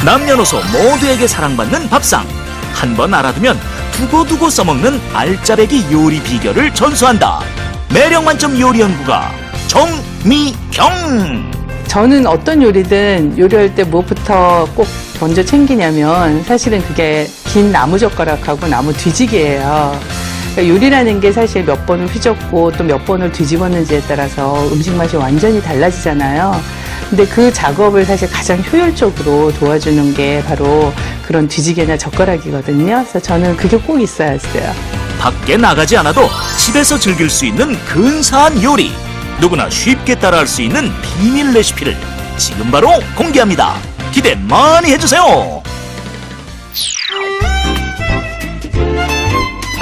남녀노소 모두에게 사랑받는 밥상. 한번 알아두면 두고두고 써먹는 알짜배기 요리 비결을 전수한다. 매력 만점 요리 연구가 정미경. 저는 어떤 요리든 요리할 때 무엇부터 꼭 먼저 챙기냐면 사실은 그게 긴 나무젓가락하고 나무 뒤지기예요. 그러니까 요리라는 게 사실 몇 번을 휘젓고 또 몇 번을 뒤집었는지에 따라서 음식 맛이 완전히 달라지잖아요. 근데 그 작업을 사실 가장 효율적으로 도와주는 게 바로 그런 뒤지개나 젓가락이거든요. 그래서 저는 그게 꼭 있어야 했어요. 밖에 나가지 않아도 집에서 즐길 수 있는 근사한 요리. 누구나 쉽게 따라할 수 있는 비밀 레시피를 지금 바로 공개합니다. 기대 많이 해주세요.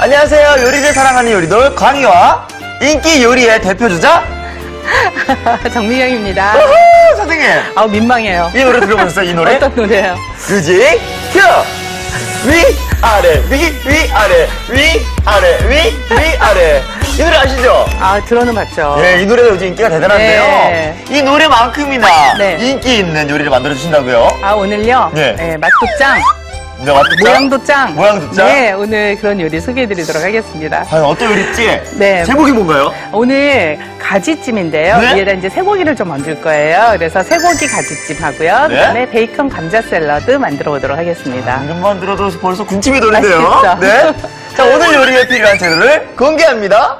안녕하세요. 요리를 사랑하는 요리돌 광희와 인기 요리의 대표주자 정미경입니다. 우후, 선생님. 아우 민망해요. 이 노래 들어보셨어요? 이 노래? 어떤 노래요? 뮤직 큐! 위아래 위아래 위아래 위아래 이 노래 아시죠? 아 들어는 봤죠. 네, 이 노래가 요즘 인기가 대단한데요. 네. 이 노래만큼이나 네. 인기 있는 요리를 만들어 주신다고요? 아 오늘요? 네. 맛도 짱, 네, 맞죠? 모양도 짱. 모양도 짱? 네, 오늘 그런 요리 소개해드리도록 하겠습니다. 과연 어떤 요리일지? 네. 제목이 뭔가요? 오늘 가지찜인데요. 네? 위에다 이제 쇠고기를 좀 얹을 거예요. 그래서 쇠고기 가지찜 하고요. 네? 그다음에 베이컨 감자 샐러드 만들어 보도록 하겠습니다. 이름만 들어도 벌써 군침이 도는데요. 맛있겠죠? 네. 자, 오늘 요리에 필요한 재료를 공개합니다.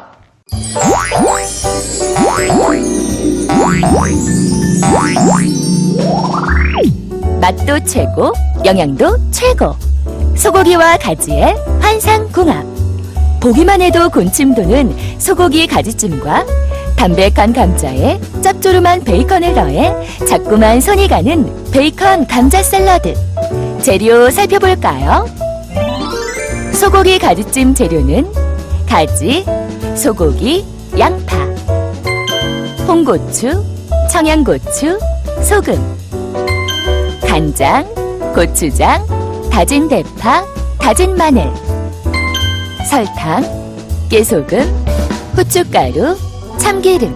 맛도 최고, 영양도 최고. 소고기와 가지의 환상궁합. 보기만 해도 군침 도는 소고기 가지찜과 담백한 감자에 짭조름한 베이컨을 더해 자꾸만 손이 가는 베이컨 감자 샐러드. 재료 살펴볼까요? 소고기 가지찜 재료는 가지, 소고기, 양파, 홍고추, 청양고추, 소금, 간장, 고추장, 다진 대파, 다진 마늘, 설탕, 깨소금, 후춧가루, 참기름.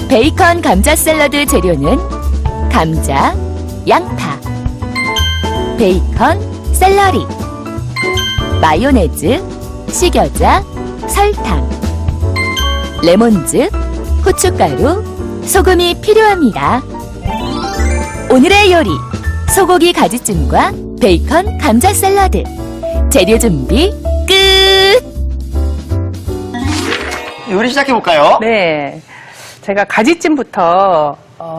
베이컨 감자 샐러드 재료는 감자, 양파, 베이컨, 샐러리, 마요네즈, 식여자, 설탕, 레몬즙, 후춧가루, 소금이 필요합니다. 오늘의 요리, 소고기 가지찜과 베이컨 감자 샐러드. 재료 준비 끝! 요리 시작해볼까요? 네. 제가 가지찜부터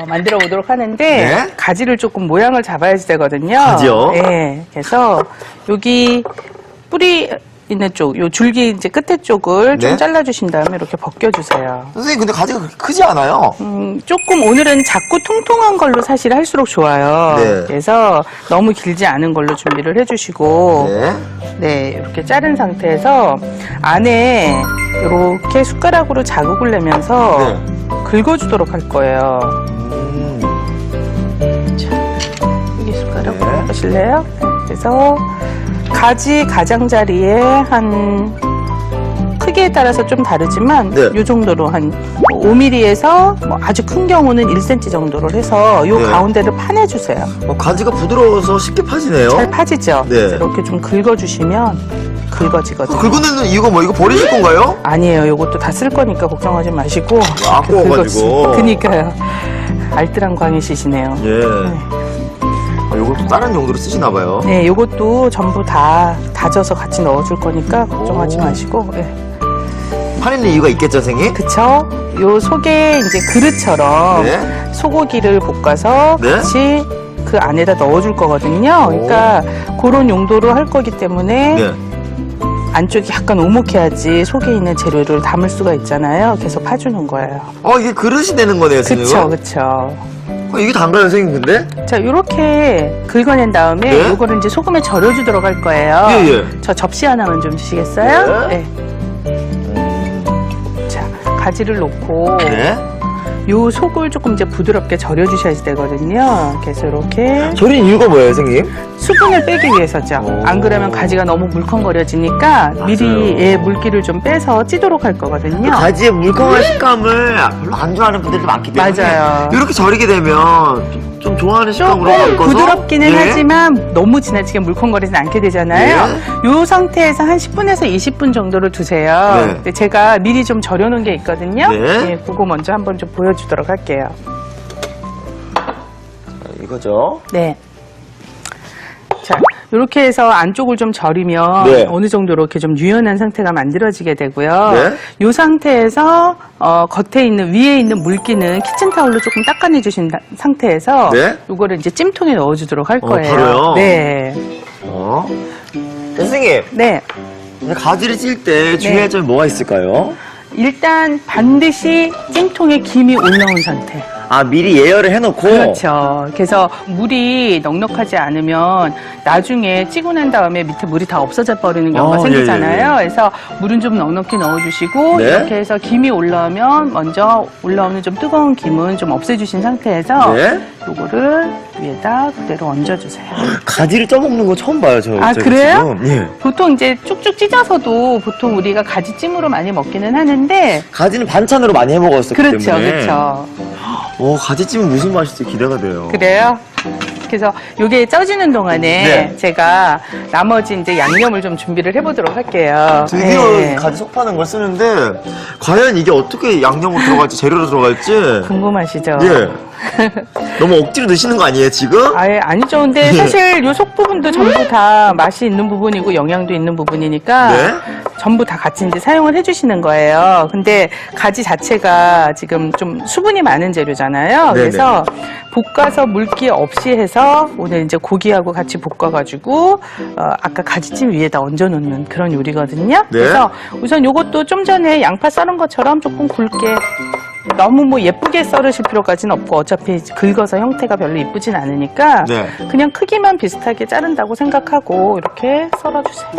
만들어 보도록 하는데 네. 가지를 조금 모양을 잡아야 되거든요. 가지요? 네. 그래서 여기 뿌리 있는 쪽, 요 줄기 이제 끝에 쪽을 네. 좀 잘라주신 다음에 이렇게 벗겨주세요. 선생님, 근데 가지가 그렇게 크지 않아요? 조금 오늘은 작고 통통한 걸로 사실 할수록 좋아요. 네. 그래서 너무 길지 않은 걸로 준비를 해주시고 네. 네, 이렇게 자른 상태에서 안에 이렇게 숟가락으로 자국을 내면서 네. 긁어주도록 할 거예요. 여기 숟가락 네. 보실래요? 네, 그래서 가지 가장자리에 한 크기에 따라서 좀 다르지만 네. 이 정도로 한 5mm에서 아주 큰 경우는 1cm 정도를 해서 이 네. 가운데를 파내주세요. 가지가 부드러워서 쉽게 파지네요. 잘 파지죠? 네. 이렇게 좀 긁어주시면 긁어지거든요. 긁어내는 이유가 뭐, 이거 버리실 건가요? 아니에요. 요것도 다 쓸 거니까 걱정하지 마시고. 아, 이렇게 구워가지고. 긁었어요. 그니까요. 알뜰한 광희씨시네요. 예. 이걸 또 다른 용도로 쓰시나봐요. 네, 요것도 전부 다 다져서 같이 넣어줄 거니까 걱정하지 오. 마시고. 네. 파내는 이유가 있겠죠, 선생님? 그쵸? 요 속에 이제 그릇처럼 네. 소고기를 볶아서 네. 같이 그 안에다 넣어줄 거거든요. 그러니까 그런 용도로 할 거기 때문에 네. 안쪽이 약간 오목해야지 속에 있는 재료를 담을 수가 있잖아요. 계속 파주는 거예요. 이게 그릇이 되는 거네요, 선생님. 그쵸. 이게 단가요, 선생님, 근데? 자, 요렇게 긁어낸 다음에 네. 요거를 이제 소금에 절여주도록 할 거예요. 예, 예. 저 접시 하나만 좀 주시겠어요? 네. 자, 가지를 놓고 네. 요 속을 조금 이제 부드럽게 절여주셔야 되거든요. 그래서 이렇게 절인 이유가 뭐예요, 선생님? 수분을 빼기 위해서죠. 안 그러면 가지가 너무 물컹거려지니까 미리 예, 물기를 좀 빼서 찌도록 할 거거든요. 가지의 물컹한 식감을 별로 안 좋아하는 분들도 많기 때문에 맞아요. 이렇게 절이게 되면 좀 좋아하는 식감으로 조금 바꿔서 부드럽기는 예. 하지만 너무 지나치게 물컹거리진 않게 되잖아요. 이 상태에서 한 10분에서 20분 정도를 두세요. 네. 근데 제가 미리 좀 절여놓은 게 있거든요. 네. 예, 그거 먼저 한번 좀 보여주도록 할게요. 이거죠. 네. 자, 이렇게 해서 안쪽을 좀 절이면 네. 어느 정도 이렇게 좀 유연한 상태가 만들어지게 되고요. 네. 이 상태에서 겉에 있는 위에 있는 물기는 키친타올로 조금 닦아내 주신 상태에서 네. 이거를 이제 찜통에 넣어주도록 할 거예요. 바로요? 네. 선생님, 네. 이제 가지를 찔 때 주의할 점이 뭐가 있을까요? 일단 반드시 찜통에 김이 올라온 상태. 아, 미리 예열을 해놓고. 그렇죠. 그래서 물이 넉넉하지 않으면 나중에 찌고 난 다음에 밑에 물이 다 없어져 버리는 경우가 생기잖아요. 그래서 물은 좀 넉넉히 넣어주시고 네. 이렇게 해서 김이 올라오면 먼저 올라오는 좀 뜨거운 김은 좀 없애주신 상태에서 네. 요거를 위에다 그대로 얹어주세요. 가지를 쪄먹는 거 처음 봐요, 저. 아, 제가 그래요? 지금. 예. 보통 이제 쭉쭉 찢어서도 보통 우리가 가지찜으로 많이 먹기는 하는데 가지는 반찬으로 많이 해먹었었기 그렇죠, 때문에. 그렇죠. 가지찜은 무슨 맛일지 기대가 돼요. 그래요? 그래서 요게 쪄지는 동안에 네. 제가 나머지 이제 양념을 좀 준비를 해보도록 할게요. 드디어 네. 가지 속 파는 걸 쓰는데 과연 이게 어떻게 양념으로 들어갈지 재료로 들어갈지 궁금하시죠? 예. 너무 억지로 넣으시는 거 아니에요 지금? 아예 아니죠. 근데 예. 사실 요 속 부분도 전부 다 맛이 있는 부분이고 영양도 있는 부분이니까 네. 전부 다 같이 이제 사용을 해주시는 거예요. 근데 가지 자체가 지금 좀 수분이 많은 재료잖아요. 네네. 그래서 볶아서 물기 없이 해서 오늘 이제 고기하고 같이 볶아가지고 아까 가지찜 위에다 얹어놓는 그런 요리거든요. 네. 그래서 우선 요것도 좀 전에 양파 썰은 것처럼 조금 굵게 너무 뭐 예쁘게 썰으실 필요까지는 없고 어차피 긁어서 형태가 별로 이쁘진 않으니까 네. 그냥 크기만 비슷하게 자른다고 생각하고 이렇게 썰어주세요.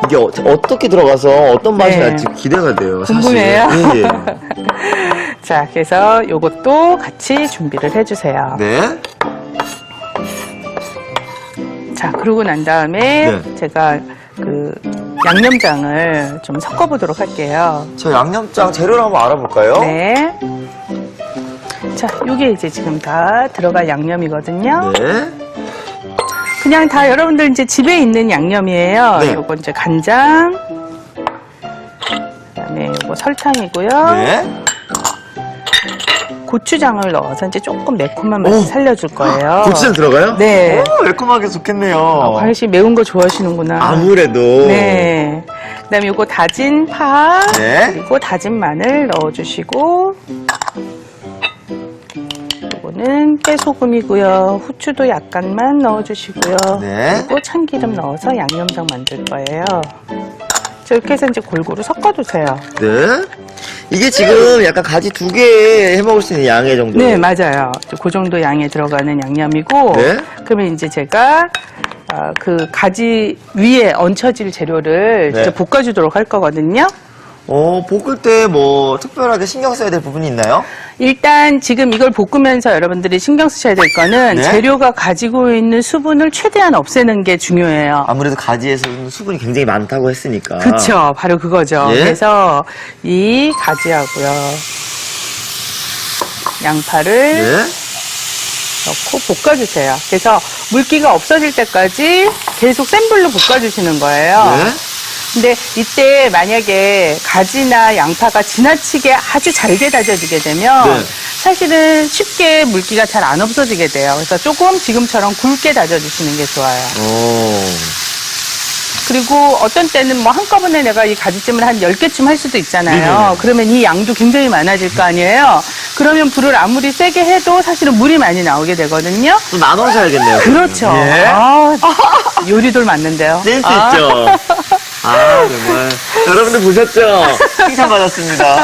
이게 어떻게 들어가서 어떤 맛이 네. 날지 기대가 돼요. 궁금해요? 사실. 예, 자, 그래서 요것도 같이 준비를 해주세요. 네. 자, 그러고 난 다음에 네. 제가 그 양념장을 좀 섞어보도록 할게요. 저 양념장 재료를 한번 알아볼까요? 네. 자, 요게 이제 지금 다 들어갈 양념이거든요. 네. 그냥 다 여러분들 이제 집에 있는 양념이에요. 네. 요거 이제 간장, 그다음에 요거 설탕이고요. 네. 고추장을 넣어서 이제 조금 매콤한 맛을 오. 살려줄 거예요. 고추장 들어가요? 네. 오, 매콤하게 좋겠네요. 과일 씨 매운 거 좋아하시는구나. 아무래도. 네. 그다음에 요거 다진 파, 네. 그리고 다진 마늘 넣어주시고, 요거는 깨소금이고요. 후추도 약간만 넣어주시고요. 네. 그리고 참기름 넣어서 양념장 만들 거예요. 자, 이렇게 해서 이제 골고루 섞어두세요. 네. 이게 지금 약간 가지 2개 해먹을 수 있는 양의 정도. 네, 맞아요. 그 정도 양에 들어가는 양념이고, 네. 그러면 이제 제가 그 가지 위에 얹혀질 재료를 네. 이제 볶아주도록 할 거거든요. 볶을 때 뭐 특별하게 신경 써야 될 부분이 있나요? 일단 지금 이걸 볶으면서 여러분들이 신경 쓰셔야 될 거는 네. 재료가 가지고 있는 수분을 최대한 없애는 게 중요해요. 아무래도 가지에서는 수분이 굉장히 많다고 했으니까. 그쵸, 바로 그거죠. 예. 그래서 이 가지하고요, 양파를 네. 넣고 볶아주세요. 그래서 물기가 없어질 때까지 계속 센 불로 볶아주시는 거예요. 네. 근데 이때 만약에 가지나 양파가 지나치게 아주 잘게 다져지게 되면 네. 사실은 쉽게 물기가 잘 안 없어지게 돼요. 그래서 조금 지금처럼 굵게 다져주시는 게 좋아요. 그리고 어떤 때는 뭐 한꺼번에 내가 이 가지찜을 한 10개쯤 할 수도 있잖아요. 네네네. 그러면 이 양도 굉장히 많아질 거 아니에요. 그러면 불을 아무리 세게 해도 사실은 물이 많이 나오게 되거든요. 또 나눠서 해야겠네요. 그렇죠. 예. 아, 요리돌 맞는데요. 센스 아. 있죠? 아, 정말. 여러분들 보셨죠? 칭찬 받았습니다.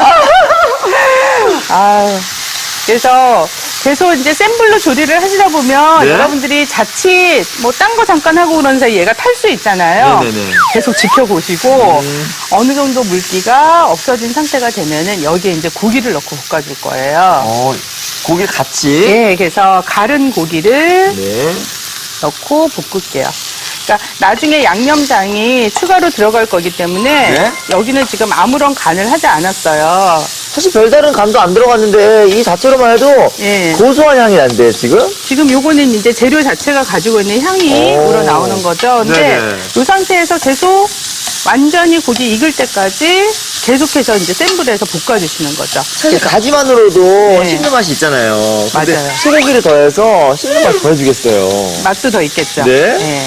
아, 그래서 계속 이제 센 불로 조리를 하시다 보면 네. 여러분들이 자칫 뭐 딴 거 잠깐 하고 그런 사이 얘가 탈 수 있잖아요. 네네네. 계속 지켜보시고 어느 정도 물기가 없어진 상태가 되면은 여기에 이제 고기를 넣고 볶아줄 거예요. 고기 같이. 예, 그래서 갈은 고기를 네. 넣고 볶을게요. 그러니까 나중에 양념장이 추가로 들어갈 거기 때문에 네. 여기는 지금 아무런 간을 하지 않았어요. 사실 별다른 간도 안 들어갔는데 이 자체로만 해도 예. 고소한 향이 난대요, 지금. 지금 요거는 이제 재료 자체가 가지고 있는 향이 오. 우러나오는 거죠. 근데 네네. 이 상태에서 계속 완전히 고기 익을 때까지 계속해서 이제 센 불에서 볶아주시는 거죠. 사실 가지만으로도 네. 씹는 맛이 있잖아요. 근데 맞아요. 소고기를 더해서 씹는 맛 더해주겠어요. 맛도 더 있겠죠. 네. 예.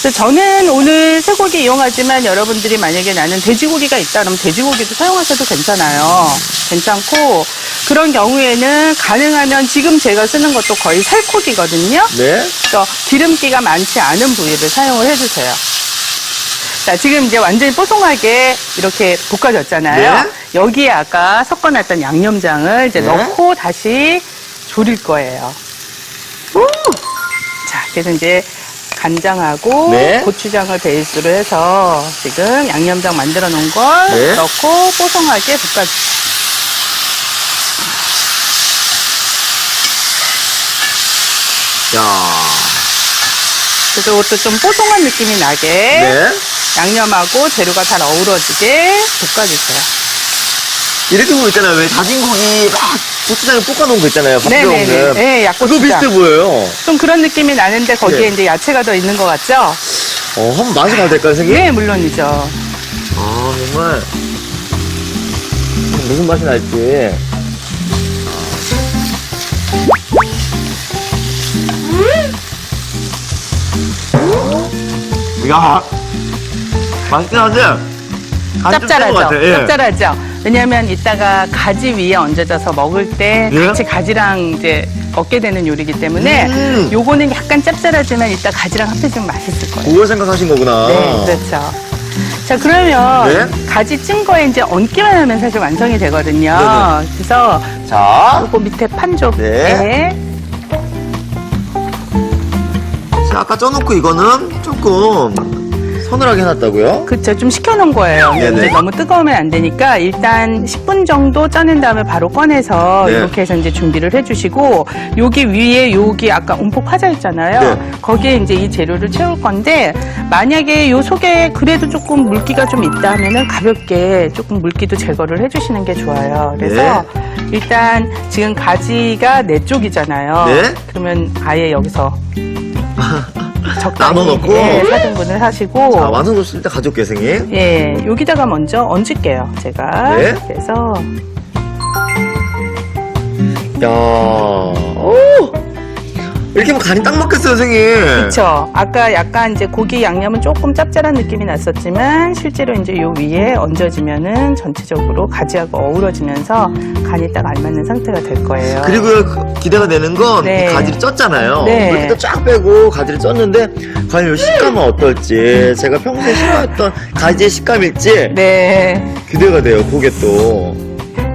그래서 저는 오늘 쇠고기 이용하지만 여러분들이 만약에 나는 돼지고기가 있다 그러면 돼지고기도 사용하셔도 괜찮아요. 괜찮고 그런 경우에는 가능하면 지금 제가 쓰는 것도 거의 살코기거든요. 네. 그래서 기름기가 많지 않은 부위를 사용을 해주세요. 자, 지금 이제 완전히 뽀송하게 이렇게 볶아졌잖아요. 네. 여기에 아까 섞어놨던 양념장을 이제 네. 넣고 다시 졸일 거예요. 자, 그래서 이제 간장하고 네. 고추장을 베이스로 해서 지금 양념장 만들어 놓은 걸 네. 넣고 뽀송하게 볶아주세요. 야. 그래서 이것도 좀 뽀송한 느낌이 나게 네. 양념하고 재료가 잘 어우러지게 볶아주세요. 이렇게 보면 있잖아요. 왜 다진 고기 막 고추장에 볶아놓은 거 있잖아요. 밥 비벼 네네네. 먹는. 네, 그거 약고추장. 비슷해 보여요. 좀 그런 느낌이 나는데 거기에 네. 이제 야채가 더 있는 것 같죠? 한번 맛을 봐도 될까요, 선생님? 네, 물론이죠. 아, 정말. 무슨 맛이 날지. 야, 맛있긴 한데. 간이 좀 센것 짭짤하죠? 같아요. 예. 짭짤하죠? 왜냐면 이따가 가지 위에 얹어져서 먹을 때 예? 같이 가지랑 이제 먹게 되는 요리이기 때문에 음. 요거는 약간 짭짤하지만 이따 가지랑 합해지면 맛있을 거예요. 그걸 생각하신 거구나. 네, 그렇죠. 자, 그러면 네. 가지 찐 거에 이제 얹기만 하면 사실 완성이 되거든요. 네네. 그래서 자, 요거 밑에 판 좀. 네. 자, 아까 쪄놓고 이거는 조금 서늘하게 해놨다고요? 그쵸, 좀 식혀놓은 거예요. 네네. 근데 너무 뜨거우면 안 되니까 일단 10분 정도 쪄낸 다음에 바로 꺼내서 네. 이렇게 해서 이제 준비를 해주시고 여기 위에 여기 아까 움푹 파져 있잖아요. 네. 거기에 이제 이 재료를 채울 건데 만약에 요 속에 그래도 조금 물기가 좀 있다 하면은 가볍게 조금 물기도 제거를 해주시는 게 좋아요. 그래서 일단 지금 가지가 4쪽이잖아요. 네. 그러면 아예 여기서 적당히 나눠 넣고? 4등분을 하시고 자, 완성도시 일단 가져올게요, 선생님. 예, 여기다가 먼저 얹을게요, 제가. 네. 그래서, 야, 오! 이렇게 하면 간이 딱 맞겠어요, 선생님. 그쵸. 아까 약간 이제 고기 양념은 조금 짭짤한 느낌이 났었지만, 실제로 이제 요 위에 얹어지면은 전체적으로 가지하고 어우러지면서 간이 딱 알맞는 상태가 될 거예요. 그리고 기대가 되는 건 네. 이 가지를 쪘잖아요. 네. 물기도 쫙 빼고 가지를 쪘는데 과연 이 식감은 어떨지 제가 평소에 싫어했던 가지의 식감일지 네. 기대가 돼요. 그게 또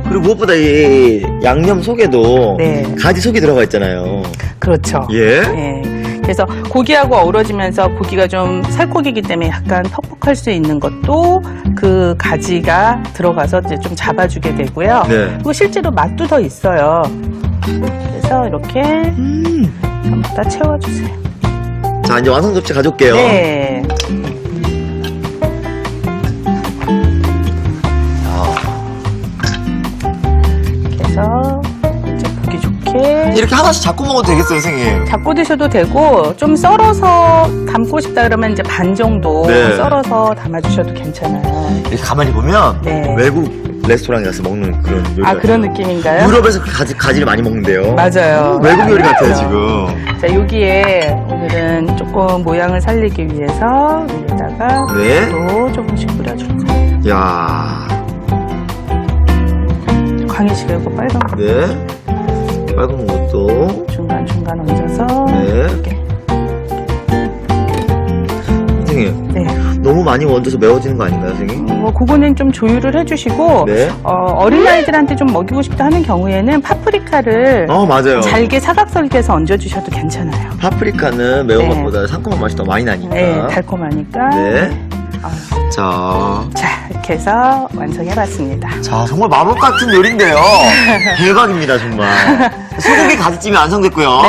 그리고 무엇보다 이 양념 속에도 네. 가지 속이 들어가 있잖아요. 그렇죠. 예. 예. 그래서 고기하고 어우러지면서 고기가 좀 살코기이기 때문에 약간 퍽퍽할 수 있는 것도 그 가지가 들어가서 이제 좀 잡아주게 되고요. 네. 그리고 실제로 맛도 더 있어요. 그래서 이렇게 전부 다 채워주세요. 자, 이제 완성 접시 가져올게요. 네. 그래서 이제 보기 좋게 이렇게 하나씩 잡고 먹어도 되겠어요, 선생님. 잡고 드셔도 되고 좀 썰어서 담고 싶다 그러면 이제 반 정도 네. 썰어서 담아주셔도 괜찮아요. 이렇게 가만히 보면 네. 외국 레스토랑에 가서 먹는 그런 요리 아, 그런 느낌인가요? 유럽에서 가지를 많이 먹는데요. 맞아요. 외국 요리 같아요, 맞아요. 지금. 자, 여기에 오늘은 조금 모양을 살리기 위해서 여기다가 네. 또 조금씩 뿌려줄 거예요. 야, 광희씨가 빨간 거 네. 빨간 것도. 중간중간 얹어서 네. 이렇게. 선생님, 네. 너무 많이 얹어서 매워지는 거 아닌가요, 선생님? 뭐 그거는 좀 조율을 해주시고 네. 어린아이들한테 좀 먹이고 싶다 하는 경우에는 파프리카를 맞아요. 잘게 사각설계해서 얹어주셔도 괜찮아요. 파프리카는 매운 네. 것보다 상큼한 맛이 더 많이 나니까. 네, 달콤하니까. 네. 아유, 자, 이렇게 해서 완성해봤습니다. 자, 정말 마법 같은 요리인데요. 대박입니다, 정말. 소고기 가지찜이 완성됐고요. 네.